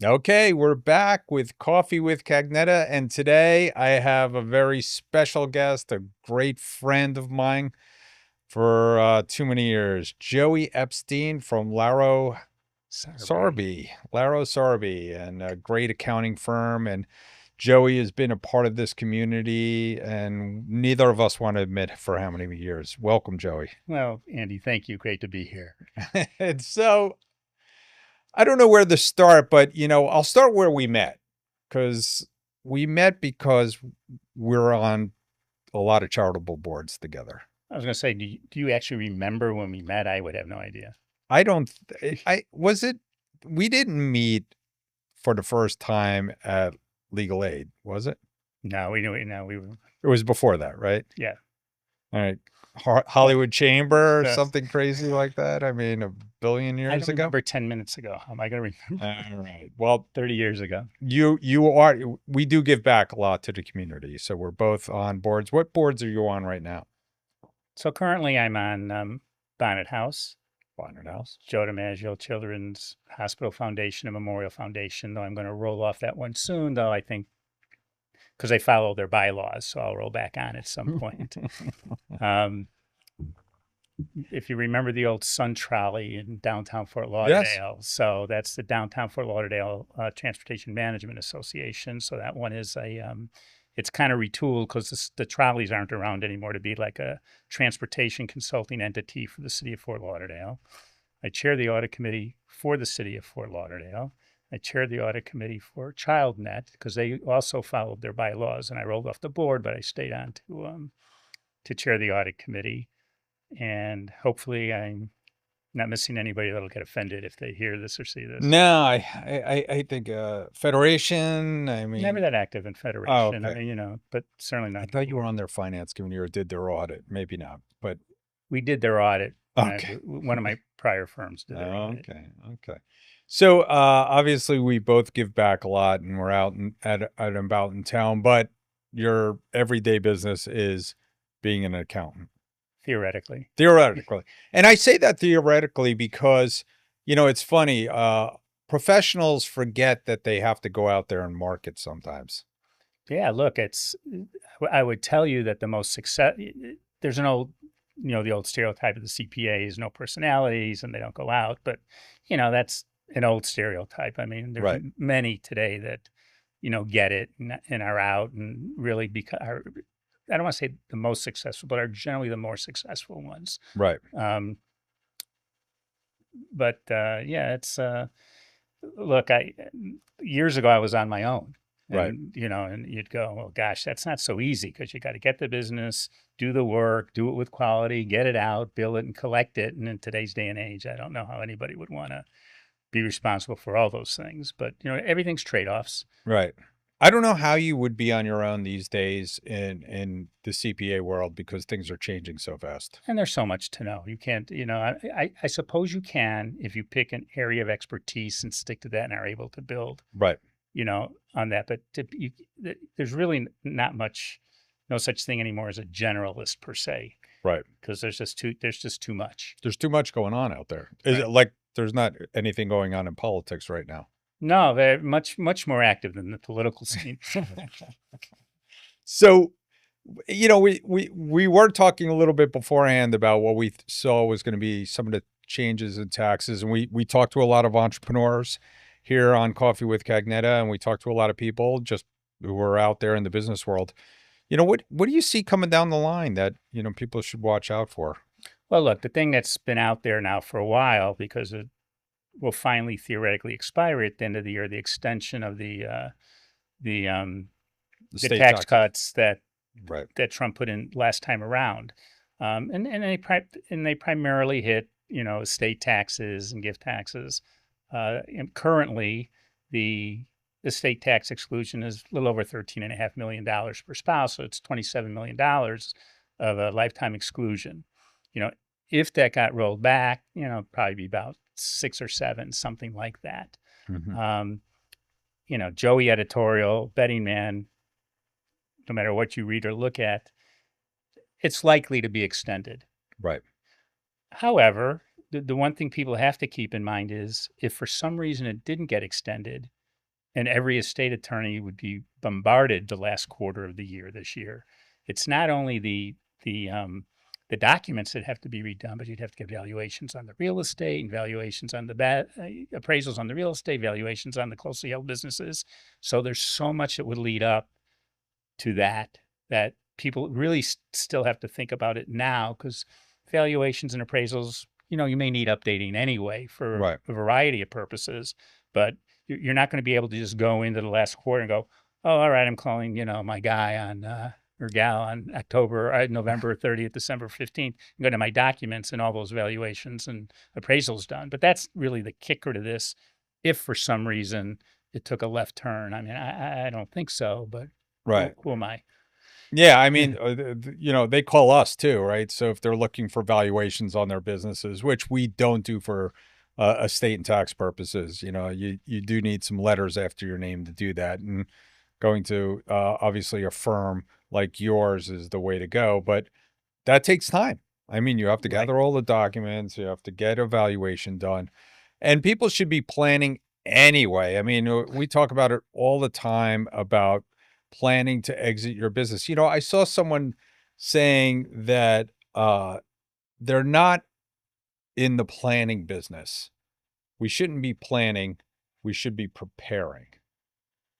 Okay, we're back with Coffee with Cagnetta, and today I have a very special guest, a great friend of mine for too many years, Joey Epstein from Sorry. Larrow-Sorby, and a great accounting firm. And Joey has been a part of this community, and neither of us want to admit for how many years. Welcome, Joey. Well, Andy, thank you. Great to be here. And so I don't know where to start, but I'll start where we met because we met because we're on a lot of charitable boards together. I was going to say, do you actually remember when we met? I would have no idea. I don't, I was it, we didn't meet for the first time at Legal Aid, was it? No, we knew it. No, we were, It was before that, right? yeah. All right. Well, Hollywood Chamber or uh, something crazy like that. I mean, a billion I years don't ago. remember 10 minutes ago. How am I going to remember All right. Well, 30 years ago? we do give back a lot to the community. So we're both on boards. What boards are you on right now? So currently I'm on Bonnet House, Barnard House. Joe DiMaggio Children's Hospital Foundation and Memorial Foundation, though I'm going to roll off that one soon, though I think because they follow their bylaws, so I'll roll back on at some point. Um, if you remember the old Sun Trolley in downtown Fort Yes. Lauderdale, so that's the Downtown Fort Lauderdale Transportation Management Association. So that one is it's kind of retooled because the trolleys aren't around anymore to be like a transportation consulting entity for the city of Fort Lauderdale. I chair the audit committee for the city of Fort Lauderdale. I chaired the audit committee for ChildNet because they also followed their bylaws, and I rolled off the board, but I stayed on to chair the audit committee. And hopefully, I'm not missing anybody that'll get offended if they hear this or see this. No, I think Federation. I Never mean, that active in oh, Federation. I okay. mean, but certainly I not. thought you were on their finance committee or did their audit. Maybe not, but We did their audit when okay. one of my prior firms did their audit. Okay. Okay. So obviously we both give back a lot and we're out at and about in town, but your everyday business is being an accountant. Theoretically. Theoretically. And I say that theoretically because, it's funny. Professionals forget that they have to go out there and market sometimes. Yeah, look, I would tell you that the most success, there's an old, the old stereotype of the CPAs, no personalities and they don't go out. But, that's an old stereotype. I mean, there's Right. many today that, get it and are out and really I don't want to say the most successful, but are generally the more successful ones. Right. Um, but yeah, look, years ago I was on my own. Right. And you'd go, well, gosh, that's not so easy because you got to get the business, do the work, do it with quality, get it out, bill it, and collect it. And in today's day and age, I don't know how anybody would want to be responsible for all those things. But everything's trade-offs. Right. I don't know how you would be on your own these days in the CPA world because things are changing so fast. And there's so much to know. You can't, I suppose you can if you pick an area of expertise and stick to that and are able to build, Right. On that. But there's really not much, no such thing anymore as a generalist per se, Right. because there's just too much. There's too much going on out there. Is Right. it like there's not anything going on in politics right now? No, they're much more active than the political scene. So, we were talking a little bit beforehand about what we saw was going to be some of the changes in taxes, and we talked to a lot of entrepreneurs here on Coffee with Cagnetta, and we talked to a lot of people just who were out there in the business world. What do you see coming down the line that people should watch out for? Well, look, the thing that's been out there now for a while, because it will finally theoretically expire at the end of the year, the extension of the The the state tax tax, cuts right? that Trump put in last time around, and they primarily hit estate taxes and gift taxes. And currently, the estate tax exclusion is a little over $13.5 million per spouse, so it's $27 million of a lifetime exclusion. You know, if that got rolled back, probably be about 6 or 7, something like that. Hmm. Um, Joey editorial, betting man, no matter what you read or look at, it's likely to be extended. Right. However, the one thing people have to keep in mind is if for some reason it didn't get extended, and every estate attorney would be bombarded the last quarter of the year this year. It's not only the documents that have to be redone, but you'd have to get valuations on the real estate and valuations on the appraisals on the real estate, valuations on the closely held businesses. So there's so much that would lead up to that people really still have to think about it now, because valuations and appraisals, you may need updating anyway for Right. a variety of purposes, but you're not going to be able to just go into the last quarter and go, oh, all right, I'm calling, my guy on, or gal on November 30th, December 15th, and go to my documents and all those valuations and appraisals done. But that's really the kicker to this. If for some reason it took a left turn, I mean, I don't think so, but Right. who am I? Yeah, I mean, they call us too, right? So if they're looking for valuations on their businesses, which we don't do for estate and tax purposes, you do need some letters after your name to do that. And going to obviously a firm like yours is the way to go, but that takes time. I mean, you have to Right. gather all the documents, you have to get a valuation done, and people should be planning anyway. I mean, we talk about it all the time about planning to exit your business. I saw someone saying that they're not in the planning business. We shouldn't be planning, we should be preparing,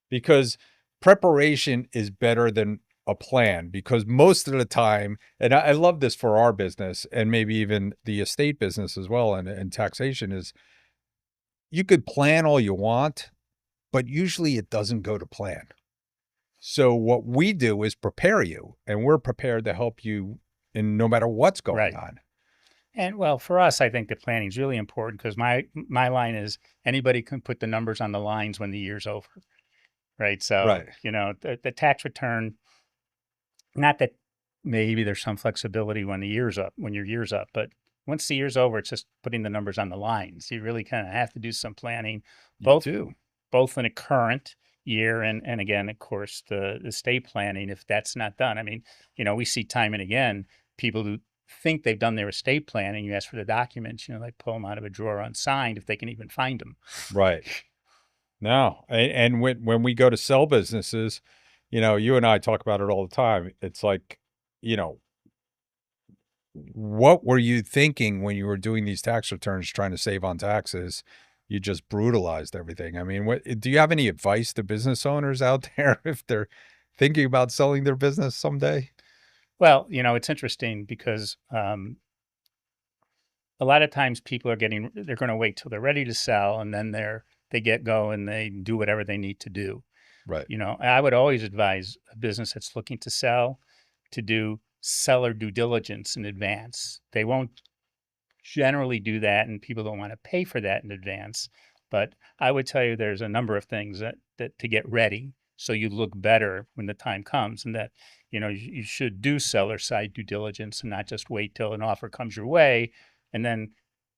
because preparation is better than a plan, because most of the time, and I love this for our business and maybe even the estate business as well, and taxation, is you could plan all you want, but usually it doesn't go to plan. So what we do is prepare you, and we're prepared to help you in no matter what's going Right. on. And well, for us, I think the planning is really important, because my line is, anybody can put the numbers on the lines when the year's over, right? So, Right. the tax return, not that maybe there's some flexibility when your year's up, but once the year's over, it's just putting the numbers on the lines. You really kind of have to do some planning, You both do. both in a current year and again, of course, the estate planning, if that's not done. I mean, we see time and again people who think they've done their estate planning. You ask for the documents, they pull them out of a drawer unsigned if they can even find them. Right. No. And when we go to sell businesses, you and I talk about it all the time. It's like, you know, what were you thinking when you were doing these tax returns trying to save on taxes? You just brutalized everything. I mean, do you have any advice to business owners out there if they're thinking about selling their business someday? Well, it's interesting because a lot of times they're going to wait till they're ready to sell, and then they get go and they do whatever they need to do. Right. I would always advise a business that's looking to sell to do seller due diligence in advance. They won't generally do that, and people don't want to pay for that in advance. But I would tell you there's a number of things that to get ready so you look better when the time comes, and that you should do seller side due diligence and not just wait till an offer comes your way and then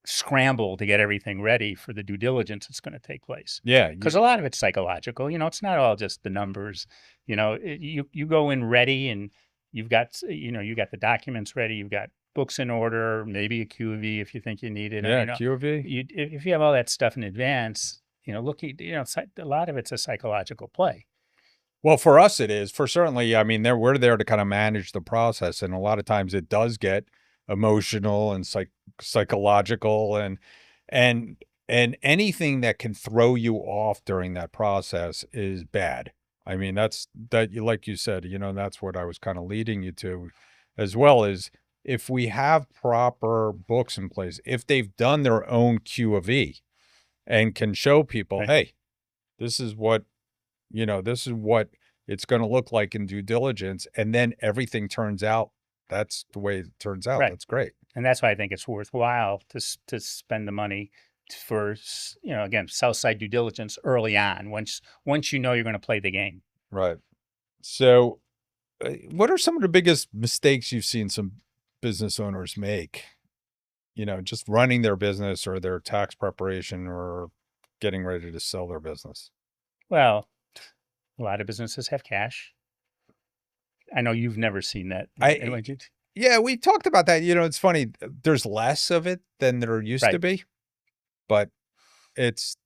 scramble to get everything ready for the due diligence that's going to take place. Yeah. Because a lot of it's psychological. It's not all just the numbers. You go in ready, and you've got the documents ready, you've got books in order, maybe a Q of E if you think you need it. Yeah. QOV. If you have all that stuff in advance, a lot of it's a psychological play. Well, for us, it is. For certainly, I mean, we're there to kind of manage the process, and a lot of times it does get emotional and psychological, and and anything that can throw you off during that process is bad. I mean, like you said, that's what I was kind of leading you to, as well as if we have proper books in place, if they've done their own Q of E and can show people, Right. hey, this is what this is what it's going to look like in due diligence. And then everything turns out, that's the way it turns out. Right. That's great. And that's why I think it's worthwhile to spend the money for, again, sell side due diligence early on, once you're going to play the game. Right. So what are some of the biggest mistakes you've seen some business owners make, just running their business or their tax preparation or getting ready to sell their business? Well, a lot of businesses have cash. I know you've never seen that. Yeah, we talked about that. It's funny. There's less of it than there used to Right. be, but it's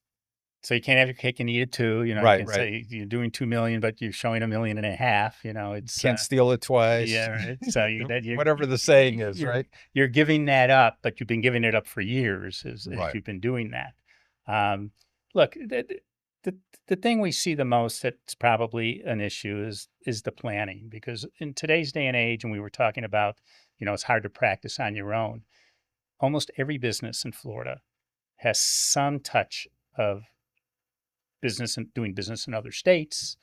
So you can't have your cake and eat it too. You Right, can right. say you're doing 2 million, but you're showing 1.5 million. It's Can't steal it twice. yeah, right. So Whatever the saying is, you're right? you're giving that up, but you've been giving it up for years as Right. you've been doing that. Um, look, the the thing we see the most that's probably an issue is the planning, because in today's day and age, and we were talking about, it's hard to practice on your own. Almost every business in Florida has some touch of business and doing business in other states,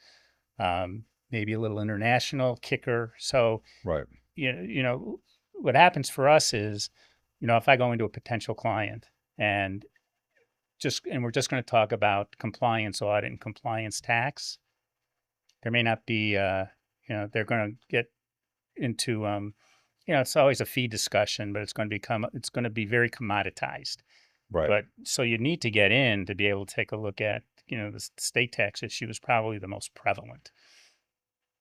maybe a little international kicker. So, Right. what happens for us is, if I go into a potential client and we're just going to talk about compliance audit and compliance tax, there may not be, they're going to get into, it's always a fee discussion, but it's going to be very commoditized. Right. But so you need to get in to be able to take a look at, the state tax issue is probably the most prevalent.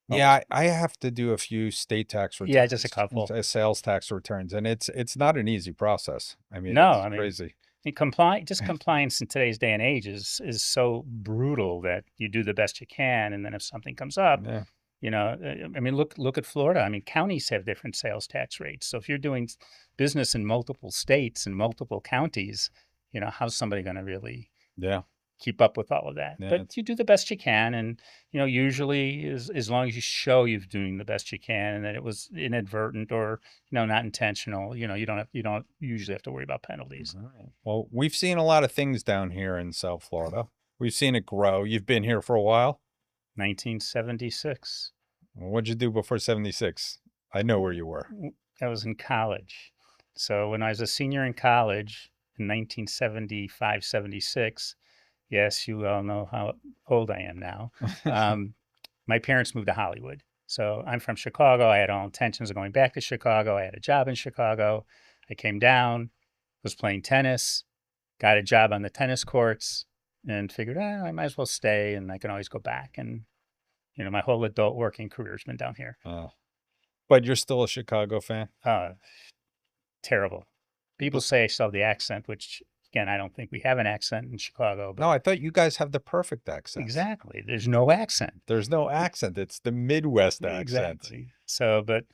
Yeah, I have to do a few state tax returns. Yeah, just a couple. Sales tax returns, and it's not an easy process. I mean, No, it's I mean, crazy. compliance in today's day and age is so brutal that you do the best you can, and then if something comes up, Yeah. I mean, look at Florida. I mean, counties have different sales tax rates. So if you're doing business in multiple states and multiple counties, how's somebody going to really Yeah. keep up with all of that? Yeah, But you do the best you can, and usually as long as you show you're doing the best you can, and that it was inadvertent or not intentional, you don't usually have to worry about penalties. All right. Well, we've seen a lot of things down here in South Florida. We've seen it grow. You've been here for a while. 1976. What'd you do before 76? I know where you were. I was in college. So when I was a senior in college in 1975, 76, yes, you all know how old I am now. My parents moved to Hollywood. So I'm from Chicago. I had all intentions of going back to Chicago. I had a job in Chicago. I came down, was playing tennis, got a job on the tennis courts, and figured, I might as well stay, and I can always go back. And, my whole adult working career has been down here. But you're still a Chicago fan? Terrible. People say I still have the accent, which, again, I don't think we have an accent in Chicago. But No, I thought you guys have the perfect accent. exactly. There's no accent. There's no accent. It's the Midwest accent. Exactly. So, but,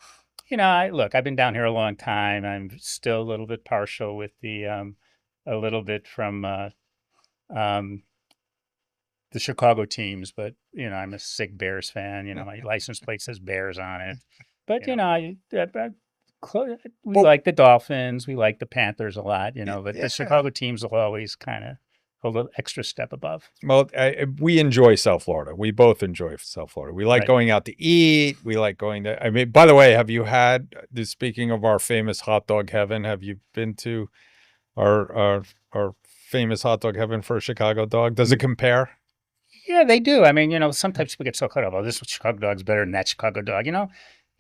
I've been down here a long time. I'm still a little bit partial with a little bit from the Chicago teams, but, I'm a sick Bears fan. My license plate says Bears on it. But, we like the Dolphins. We like the Panthers a lot, but Yeah. the Chicago teams will always kind of hold an extra step above. Well, we enjoy South Florida. We both enjoy South Florida. We like Right. going out to eat. We like going to, I mean, by the way, have you had, speaking of our famous hot dog heaven, have you been to our famous hot dog heaven for a Chicago dog? Does it compare? Yeah, they do. I mean, sometimes people get so caught up. Oh, this Chicago dog's better than that Chicago dog.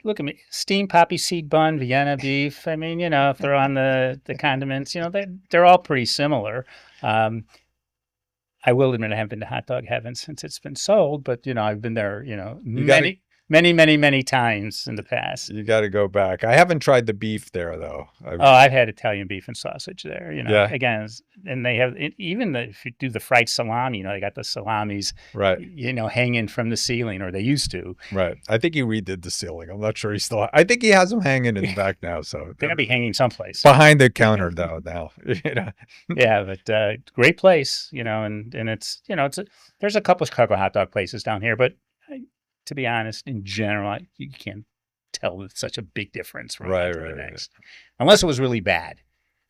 Look at me, steamed poppy seed bun, Vienna beef. I mean, throw on the condiments. They're all pretty similar. I will admit I haven't been to hot dog heaven since it's been sold, but I've been there, many times in the past. You got to go back. I haven't tried the beef there though. I've had Italian beef and sausage there. Yeah. Again, and they have even if you do the fried salami, they got the salamis, right. Hanging from the ceiling, or they used to. Right. I think he redid the ceiling. I'm not sure he still. I think he has them hanging in the back now. So they're gonna be hanging someplace behind the counter though. Now. Yeah, but great place, and it's there's a couple of Chicago hot dog places down here, but to be honest, in general, you can't tell it's such a big difference from one to the next, unless it was really bad.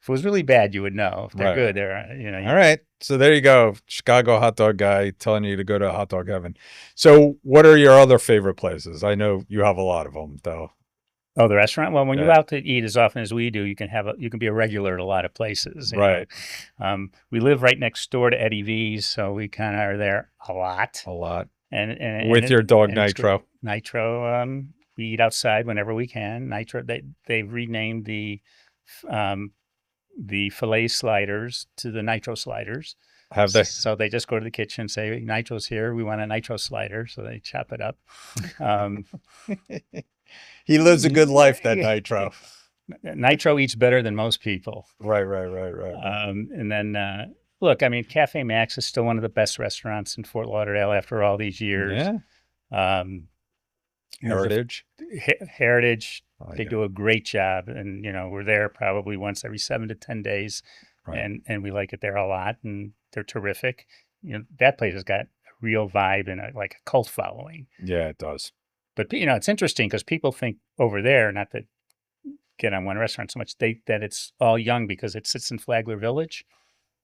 If it was really bad, you would know. If they're good, they're All right, so there you go, Chicago hot dog guy telling you to go to hot dog heaven. So, what are your other favorite places? I know you have a lot of them, though. Oh, the restaurant. Well, when you're out to eat as often as we do, you can be a regular at a lot of places. Right. We live right next door to Eddie V's, so we kind of are there a lot. A lot. And with your dog Nitro. Nitro. We eat outside whenever we can. Nitro. They renamed the filet sliders to the Nitro sliders. Have they? So they just go to the kitchen, say, Nitro's here. We want a Nitro slider. So they chop it up. He lives a good life, that Nitro. Nitro eats better than most people. Right. And then Look, I mean, Cafe Max is still one of the best restaurants in Fort Lauderdale after all these years. Yeah. Um, the Heritage. Heritage, Oh they yeah. do a great job, and we're there probably once every 7 to 10 days, Right. and we like it there a lot, and they're terrific. That place has got a real vibe and like a cult following. Yeah, it does. But it's interesting because people think over there, not to get on one restaurant so much, that it's all young because it sits in Flagler Village,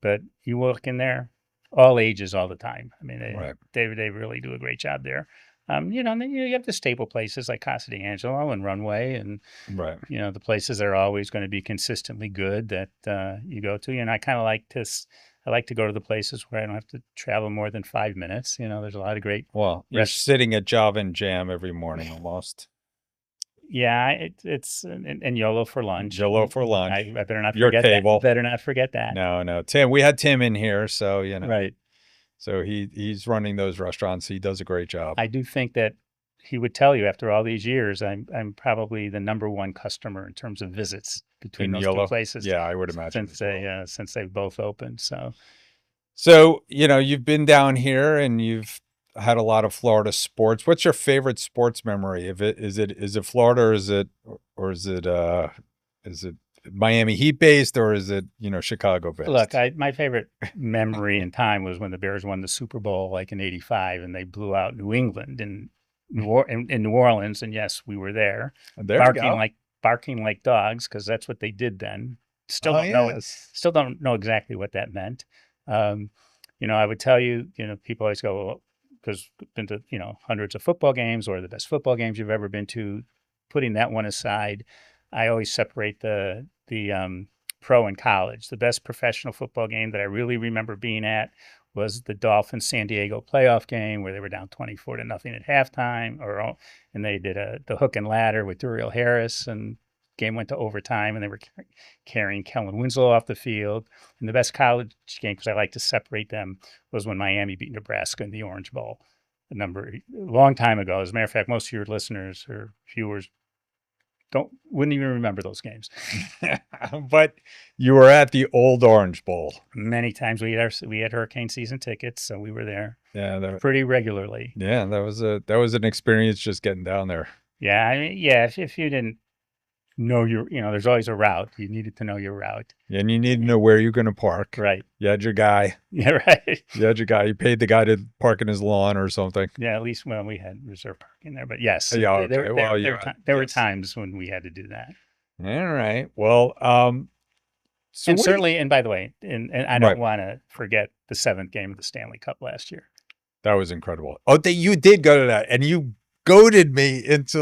but you walk in there, all ages, all the time. I mean, Right. they really do a great job there. And then you have the staple places like Casa d'Angelo and Runway, and Right. the places that are always going to be consistently good that you go to. And I kind of like this. I like to go to the places where I don't have to travel more than 5 minutes. There's a lot of great Well, you're rest. sitting at Java and Jam every morning almost. Yeah, it's and YOLO for lunch. Jello for lunch. I better not Your forget that. table. Better not forget that. No, no. Tim, we had Tim in here, so Right. So he's running those restaurants. He does a great job. I do think that he would tell you after all these years, I'm probably the number one customer in terms of visits between In those two Yolo. places Yeah, I would imagine. since they've both opened. So, you've been down here and you've had a lot of Florida sports. What's your favorite sports memory? Is it Florida, or is it Miami Heat based, or is it, Chicago based? Look, my favorite memory in time was when the Bears won the Super Bowl, like in '85, and they blew out New England in New Orleans. And yes, we were there, There you go. barking like dogs, because that's what they did then. Still Oh, don't know it. yes. Still don't know exactly what that meant. Um, I would tell you, people always go, well, because been to hundreds of football games or the best football games you've ever been to. Putting that one aside, I always separate the pro and college. The best professional football game that I really remember being at was the Dolphins San Diego playoff game where they were down 24-0 at halftime, and they did the hook and ladder with Duriel Harris, and game went to overtime, and they were carrying Kellen Winslow off the field. And the best college game, because I like to separate them, was when Miami beat Nebraska in the Orange Bowl a long time ago. As a matter of fact, most of your listeners or viewers wouldn't even remember those games. But you were at the old Orange Bowl. Many times we had hurricane season tickets, so we were there. Yeah, pretty regularly. Yeah, that was an experience just getting down there. Yeah, I mean, yeah. If you didn't know there's always a route. You needed to know your route, and you need to know where you're going to park. Right. You had your guy. Yeah, right. You had your guy. You paid the guy to park in his lawn or something. Yeah, at least we had reserve parking there. But yes, Yeah, okay. There were times when we had to do that. All right. Well, so and certainly, and by the way, and I don't Right. want to forget the 7th game of the Stanley Cup last year. That was incredible. Oh, you did go to that, and you goaded me into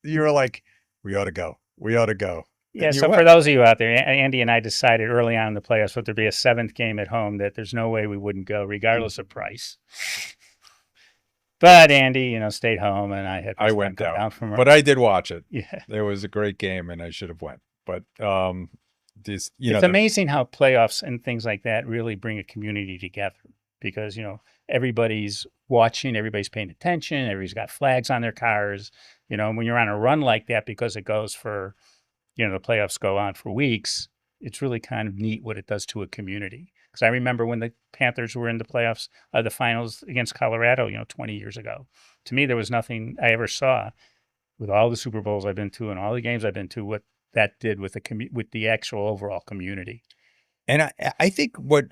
you were like, we ought to go. We ought to go. Yeah, so for those of you out there, Andy and I decided early on in the playoffs that there'd be a 7th game at home that there's no way we wouldn't go, regardless of price. But Andy, stayed home, and I went down from. But I did watch it. Yeah, it was a great game, and I should have went. But it's amazing how playoffs and things like that really bring a community together, because everybody's watching, everybody's paying attention, everybody's got flags on their cars. When you're on a run like that, because it goes for, the playoffs go on for weeks, it's really kind of neat what it does to a community. Because I remember when the Panthers were in the playoffs, the finals against Colorado, 20 years ago. To me, there was nothing I ever saw with all the Super Bowls I've been to and all the games I've been to, what that did with the actual overall community. And I think what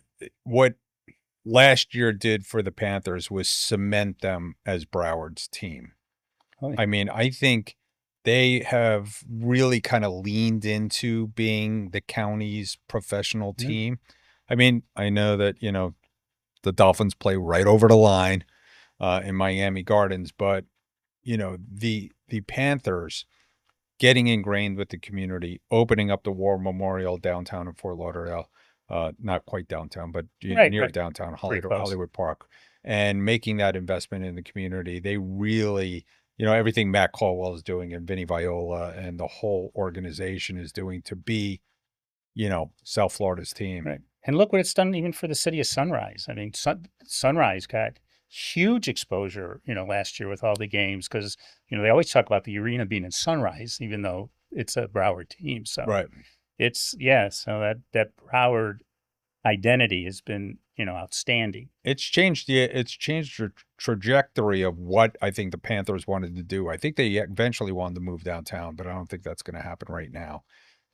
last year did for the Panthers was cement them as Broward's team. Oh, yeah. I mean, I think they have really kind of leaned into being the county's professional team. I mean, I know that, the Dolphins play right over the line in Miami Gardens, but, the Panthers getting ingrained with the community, opening up the War Memorial downtown in Fort Lauderdale, not quite downtown, but near downtown, Hollywood Park, and making that investment in the community. They really, everything Matt Caldwell is doing and Vinny Viola and the whole organization is doing to be, South Florida's team. Right. And look what it's done even for the city of Sunrise. I mean, Sunrise got huge exposure, last year with all the games, because, they always talk about the arena being in Sunrise, even though it's a Broward team. So Right. so that Broward identity has been, outstanding. It's changed the trajectory of what I think the Panthers wanted to do. I think they eventually wanted to move downtown, but I don't think that's going to happen right now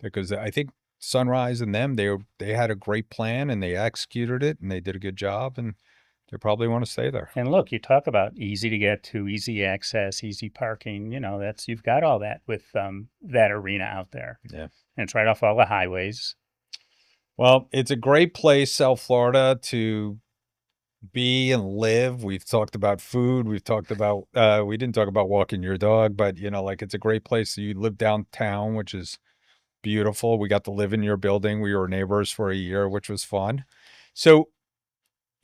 because I think Sunrise and them they had a great plan and they executed it and they did a good job and they probably want to stay there. And look, you talk about easy to get to, easy access, easy parking. You've got all that with that arena out there. Yeah. And it's right off all the highways. Well, it's a great place, South Florida, to be and live. We've talked about food. We've talked about we didn't talk about walking your dog, but like it's a great place. You live downtown, which is beautiful. We got to live in your building. We were neighbors for a year, which was fun. So,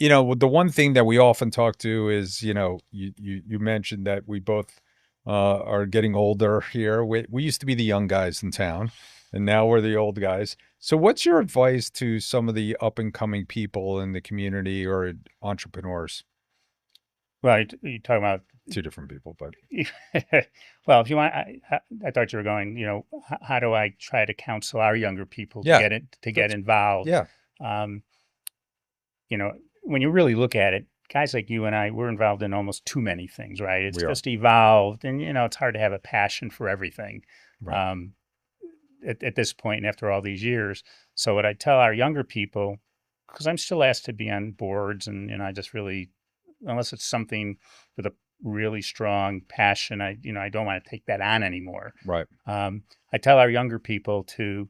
the one thing that we often talk to is, you mentioned that we both are getting older here. We used to be the young guys in town, and now we're the old guys. So what's your advice to some of the up and coming people in the community or entrepreneurs? Well, you're talking about Two different people, but well, if you want, I thought you were going. How do I try to counsel our younger people to Yeah, get involved? yeah, Um, when you really look at it, guys like you and I, we're involved in almost too many things, right? It's we are. just evolved, and it's hard to have a passion for everything. Right. At this point, and after all these years. So what I tell our younger people, because I'm still asked to be on boards, and I just really, unless it's something with a really strong passion, I don't want to take that on anymore. Right. I tell our younger people to,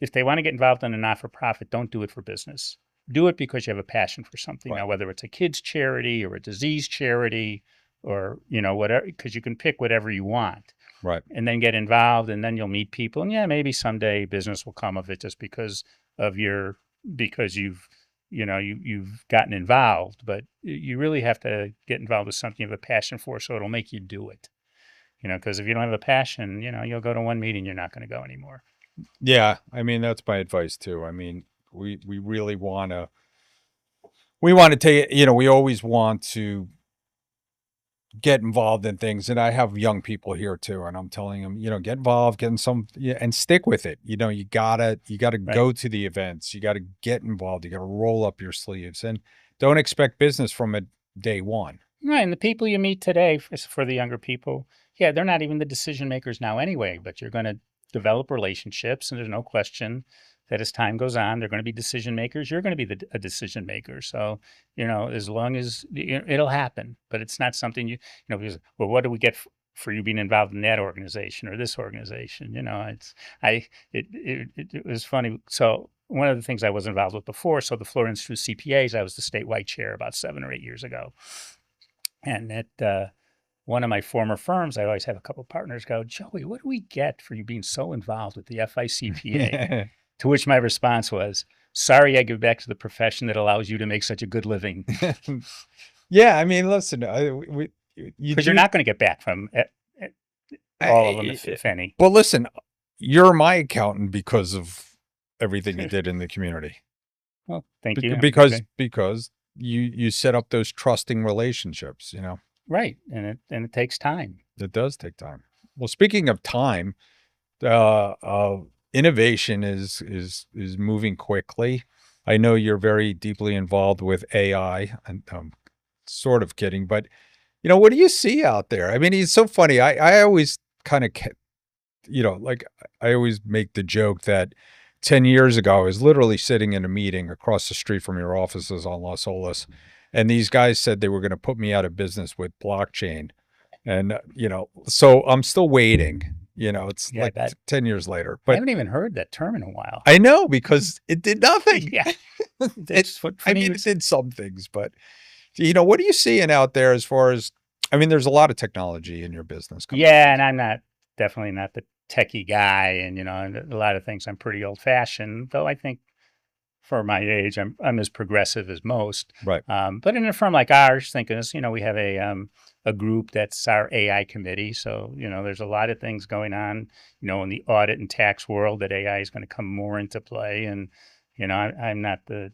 if they want to get involved in a not-for-profit, don't do it for business. Do it because you have a passion for something. Right. Now, whether it's a kids charity or a disease charity or, whatever, because you can pick whatever you want. Right. And then get involved, and then you'll meet people. And yeah, maybe someday business will come of it just because you've gotten involved. But you really have to get involved with something you have a passion for, so it'll make you do it. Because if you don't have a passion, you'll go to one meeting, you're not going to go anymore. Yeah, I mean that's my advice too. I mean, we really want to take, we always want to get involved in things, and I have young people here too, and I'm telling them, get involved, get in some, and stick with it. You gotta Right. go to the events, you gotta get involved, you gotta roll up your sleeves, and don't expect business from it day one. Right, and the people you meet today, for the younger people, yeah, they're not even the decision makers now anyway, but you're going to develop relationships, and there's no question that as time goes on, they're going to be decision makers. You're going to be a decision maker. So, as long as it'll happen, but it's not something because, well, what do we get for you being involved in that organization or this organization? It was funny. So one of the things I was involved with before, so the Florida Institute of CPAs, I was the statewide chair about 7 or 8 years ago. And at one of my former firms, I always have a couple of partners go, Joey, what do we get for you being so involved with the FICPA? To which my response was, sorry, I give back to the profession that allows you to make such a good living. Yeah, I mean, listen, Because you're not going to get back from all of them, if any. But listen, you're my accountant because of everything you did in the community. Well, thank you. Because you set up those trusting relationships, Right, and it takes time. It does take time. Well, speaking of time, innovation is moving quickly. I know you're very deeply involved with AI, and I'm sort of kidding, but what do you see out there? I mean, it's so funny. I always kind of, I always make the joke that 10 years ago, I was literally sitting in a meeting across the street from your offices on Las Olas, and these guys said they were going to put me out of business with blockchain. And, so I'm still waiting. It's Yeah, like 10 years later. I But haven't even heard that term in a while. I know, because it did nothing. Yeah. It did some things, but, what are you seeing out there as far as, I mean, there's a lot of technology in your business. Yeah, and I'm definitely not the techie guy, and and a lot of things I'm pretty old fashioned. Though I think for my age, I'm as progressive as most. Right. But in a firm like ours, thinking this, we have a group that's our AI committee. So there's a lot of things going on, in the audit and tax world that AI is going to come more into play. And I'm not the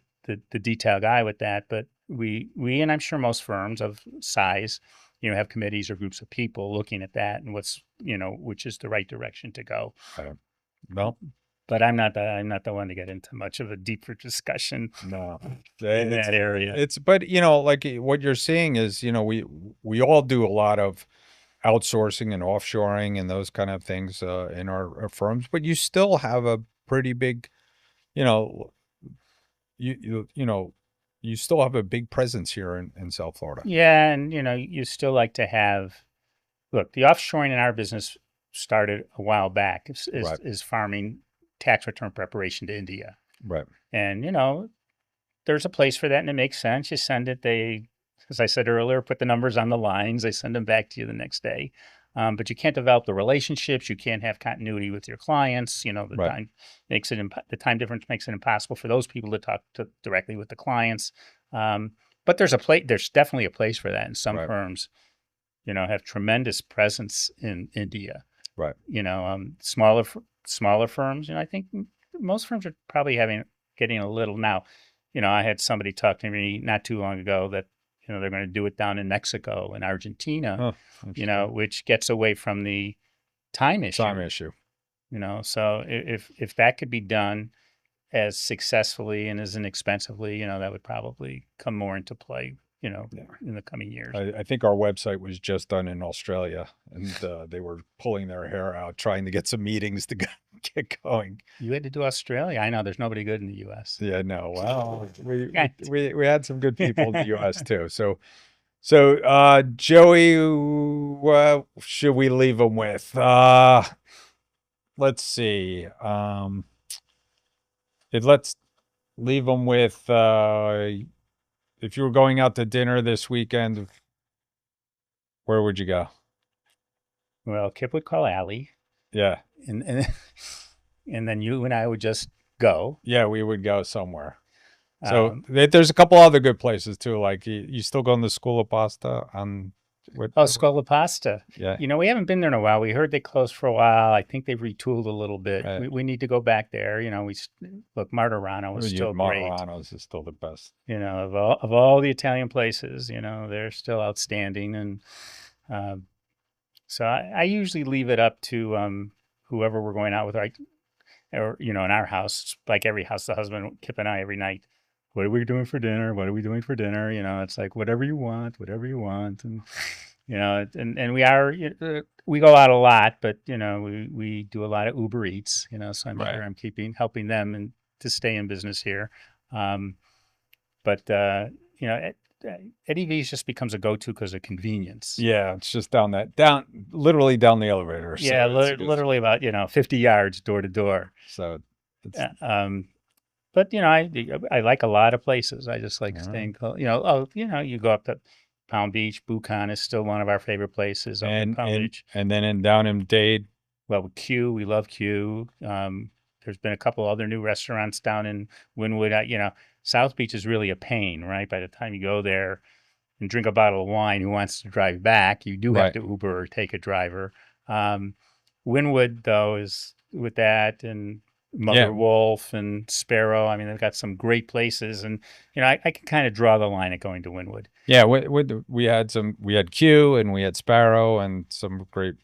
detail guy with that, but we and I'm sure most firms of size, have committees or groups of people looking at that and what's which is the right direction to go. Well, But I'm not the one to get into much of a deeper discussion No, in it's that area. but like what you're seeing is, we all do a lot of outsourcing and offshoring and those kind of things in our firms, but you still have a pretty big, you know, you still have a big presence here in South Florida. Yeah, and you still like to have. Look, the offshoring in our business started a while back. Right. Is farming tax return preparation to India, Right. and there's a place for that, and it makes sense. You send it. They, as I said earlier, put the numbers on the lines. They send them back to you the next day. But you can't develop the relationships. You can't have continuity with your clients. The Right. time the time difference makes it impossible for those people to talk directly with the clients. But there's definitely a place for that, and some Right. firms, have tremendous presence in India. Right. Smaller firms. I think most firms are probably getting a little now. I had somebody talk to me not too long ago that they're going to do it down in Mexico and Argentina. Huh, Which gets away from the time issue. So if that could be done as successfly and as inexpensively, that would probably come more into play, in the coming years. I think our website was just done in Australia, and they were pulling their hair out trying to get some meetings to get going. You had to do Australia. I know there's nobody good in the U.S. Yeah, no. Well, we had some good people in the U.S. too. So Joey, what should we leave them with? Let's see. Let's leave them with. If you were going out to dinner this weekend, where would you go? Well, Kip would call Allie. Yeah. And then you and I would just go. Yeah, we would go somewhere. So there's a couple other good places too. Like you still going to School of Pasta on School of Pasta. Yeah. We haven't been there in a while. We heard they closed for a while. I think they've retooled a little bit. Right. We need to go back there. Martorano was still great. Martorano's is still the best. Of all the Italian places, they're still outstanding. And so I usually leave it up to whoever we're going out with, or in our house, like every house, the husband, Kip and I, every night. What are we doing for dinner? What are we doing for dinner? It's like whatever you want, and and we go out a lot, but we do a lot of Uber Eats, so I'm Right. sure I'm helping them and to stay in business here. But Eddie V's just becomes a go-to because of convenience. Yeah, it's just literally down the elevator. So Yeah, literally about 50 yards door to door. So it's but I like a lot of places. I just like staying close. You go up to Palm Beach. Buchan is still one of our favorite places up in Palm Beach. And then down in Dade. Well, Q, we love Q. There's been a couple other new restaurants down in Wynwood. South Beach is really a pain, right? By the time you go there and drink a bottle of wine, who wants to drive back? You do have to Uber or take a driver. Wynwood, though, is with that, and Mother Wolf and Sparrow. I mean, they've got some great places, and I can kind of draw the line at going to Wynwood. Yeah, we had Q and we had Sparrow and some great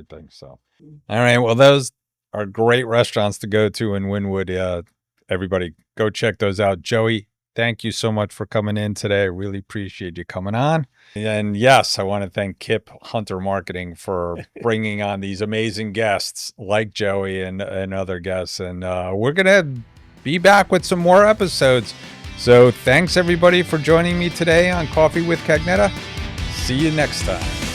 things. So, all right, well, those are great restaurants to go to in Wynwood. Everybody, go check those out. Joey, thank you so much for coming in today. I really appreciate you coming on. And yes, I want to thank Kip Hunter Marketing for bringing on these amazing guests like Joey and other guests. And we're going to be back with some more episodes. So thanks everybody for joining me today on Coffee with Cagnetta. See you next time.